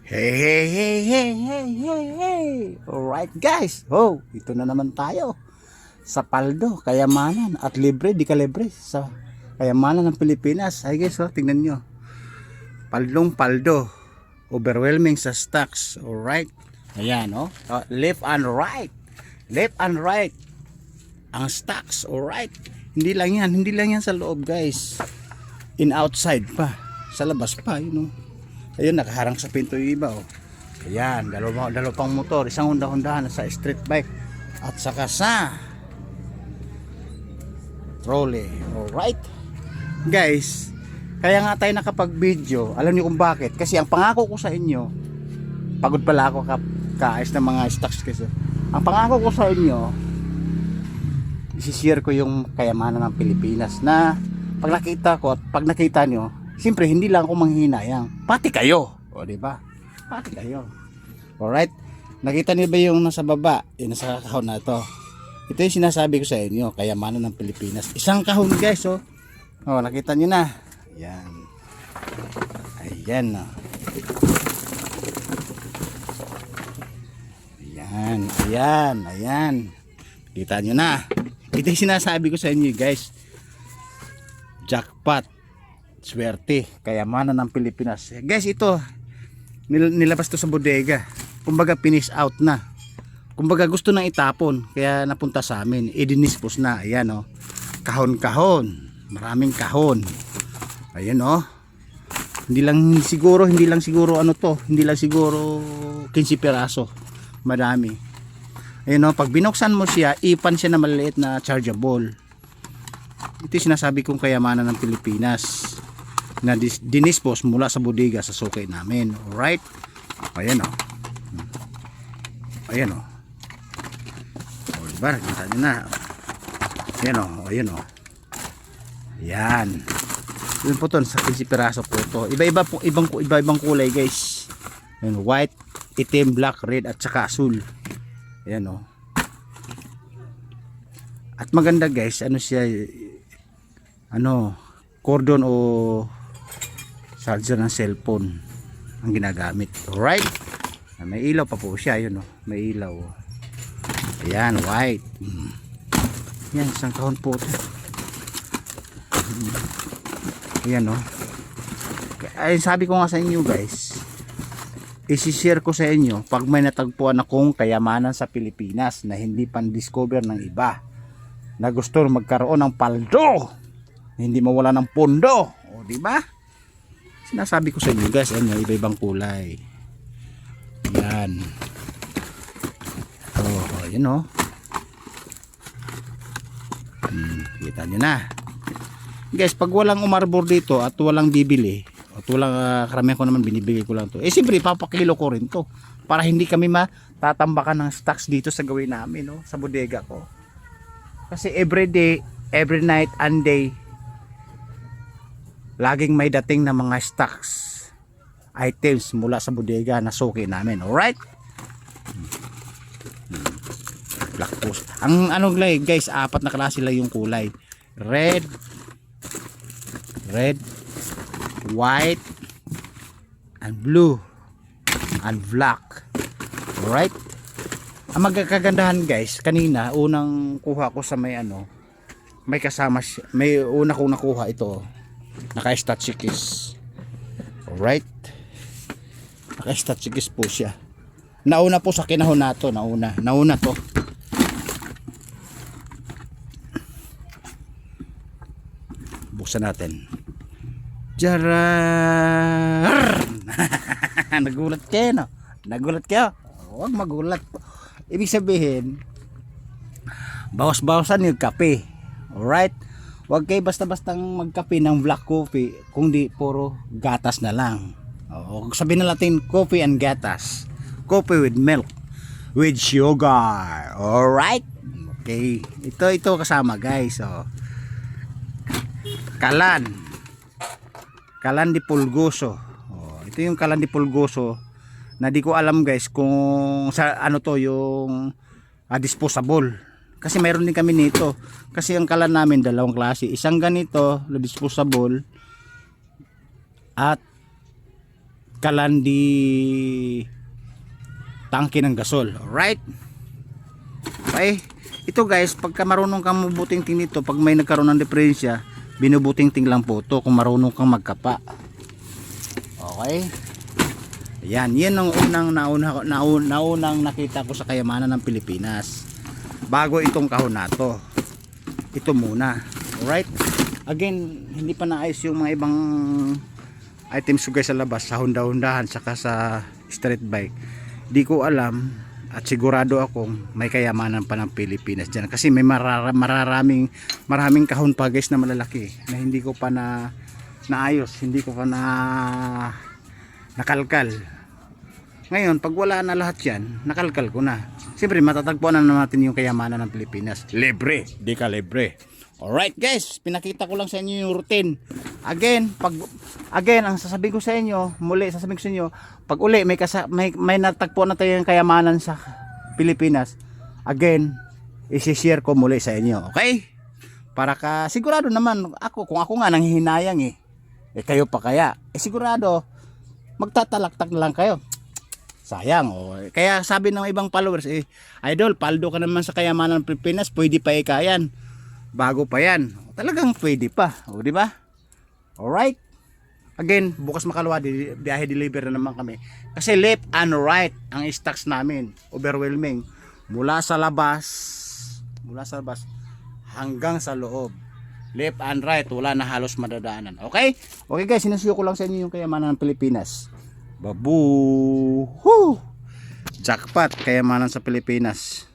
Hey. Alright guys. Oh, ito na naman tayo sa paldo, kayamanan at libre di kalibre sa kayamanan ng Pilipinas. Ay guys, oh, tingnan nyo. Paldong paldo. Overwhelming sa stocks. Alright. Ayan, oh. Left and right. Left and right. Ang stocks, alright. Hindi lang yan sa loob, guys. In outside pa. Sa labas pa, you know. Ayun, nakaharang sa pinto yung iba, oh. Ayan, dalawa pang motor, isang Honda sa street bike at saka sa trolley. Alright guys, kaya nga tayo nakapag-video. Alam niyo kung bakit? Kasi ang pangako ko sa inyo, pagod pala ako kaayos ng mga stocks kasi. Ang pangako ko sa inyo, isi-share ko yung kayamanan ng Pilipinas na pag nakita ko at pag nakita nyo, siyempre hindi lang ako manghihinayang, pati kayo, o diba? Pati kayo. Alright, nakita niyo ba yung nasa baba, yung nasa kahon na ito? Ito yung sinasabi ko sa inyo, kayamanan ng Pilipinas. Isang kahon guys, oh. Oh, nakita niyo na. Ayan. Ayan, oh. Ayan. Kita niyo na. Ito yung sinasabi ko sa inyo guys. Jackpot. Swerte, kayamanan ng Pilipinas. Guys, ito nilabas to sa bodega. Kumbaga finish out na. Kumbaga gusto nang itapon, kaya napunta sa amin. Idinispos na. Ayan, oh. Kahon-kahon. Maraming kahon. Ayan, oh. Hindi lang siguro ano to. Hindi lang siguro 15 peraso. Madami. Ayan, oh. Pag binuksan mo siya, ipan siya na maliliit na chargeable. Ito yung sinasabi kong kayamanan ng Pilipinas na dinispos mula sa bodega sa sukay namin. Alright. Ayan, o. Ayan, o. O, diba? Kita nyo na. Ayan, o. Ayan, o. Ayan. Yun po to. Sa 15 piraso po to. Iba-ibang kulay guys. Ayan, white, itim, black, red at saka asul. Ayan, o. At maganda guys, ano siya, cordon o charger ng cellphone ang ginagamit. Alright, may ilaw pa po siya, yun, oh. May ilaw, oh. Ayan, white. Yan, isang kahon po ito. Ayan, oh. Ay, sabi ko nga sa inyo guys, isi-share ko sa inyo pag may natagpuan akong kayamanan sa Pilipinas na hindi pan-discover ng iba, na gusto magkaroon ng paldo, hindi mawala ng pondo, o di ba? Sinasabi ko sa inyo guys, ano, iba-ibang kulay. Yan. Oh, ayan, oh. Kita nyo na. Guys, pag walang umarbor dito at walang bibili, at walang karamihan ko naman binibigay ko lang to. Eh siyempre, papakilo ko rin to para hindi kami matatambakan ng stocks dito sa gawin namin, no? Sa bodega ko. Kasi every day, every night and day, laging may dating na mga stocks items mula sa bodega na suki namin. Alright? Black post. Ang guys, apat na klase lang yung kulay. Red, white, and blue, and black. Alright? Ang magkagandahan guys, kanina unang kuha ko sa may may kasama siya, may una kong nakuha ito, naka-statsikis. Alright, naka-statsikis po siya. Nauna po sa kinahon nato, nauna to. Buksan natin. Jarar. Nagulat kayo, no? Nagulat kayo? Huwag magulat. Ibig sabihin, bawas-bawasan yung kape. Alright? Huwag kayo basta-bastang magkape ng black coffee kung di puro gatas na lang. O, sabihin na natin coffee and gatas. Coffee with milk, with sugar. Alright? Okay. Ito kasama guys. O. Kalan di pulgoso. O, ito yung kalan di pulgoso na di ko alam guys kung sa to yung disposable, kasi mayroon din kami nito. Kasi ang kalan namin dalawang klase, isang ganito na disposable at kalandi tangke ng gasol. Alright? Okay? Ito guys, pagka marunong kang mabuting-ting nito, pag may nagkaroon ng diferensya, binubuting-ting lang po ito kung marunong kang magkapa. Okay? Yan, yan ang naunang nakita ko sa kayamanan ng Pilipinas. Bago itong kahon na to. Ito muna. Alright? Again, hindi pa naayos yung mga ibang items ko guys sa labas, sa Honda-Hondahan, saka sa street bike. Di ko alam at sigurado akong may kayamanan pa ng Pilipinas dyan. Kasi may maraming kahon pa guys na malalaki na hindi ko pa naayos, hindi ko pa nakalkal. Ngayon, pag wala na lahat yan, nakalkal ko na. Siyempre, matatagpuan na natin yung kayamanan ng Pilipinas. Libre, di ka libre. Alright guys, pinakita ko lang sa inyo yung routine. Again, ang sasabihin ko sa inyo, sasabihin ko sa inyo, pag uli may natagpuan na tayong kayamanan sa Pilipinas, again, i-share ko muli sa inyo, okay? Para ka sigurado naman kung ako nga nanghihinayang kayo pa kaya? Sigurado magtatalaktak lang kayo. Sayang Kaya sabi ng ibang followers, idol, paldo ka naman sa kayamanan ng Pilipinas, pwede pa ikayan. Bago pa yan. Talagang pwede pa, di ba? Alright? Again, bukas makalawa, biyahe deliver na naman kami. Kasi left and right ang stocks namin. Overwhelming. Mula sa labas hanggang sa loob. Left and right, wala na halos madadaanan. Okay? Okay guys, sinusuyo ko lang sa inyo yung kayamanan ng Pilipinas. Babu! Woo! Jackpot, kayamanan sa Pilipinas.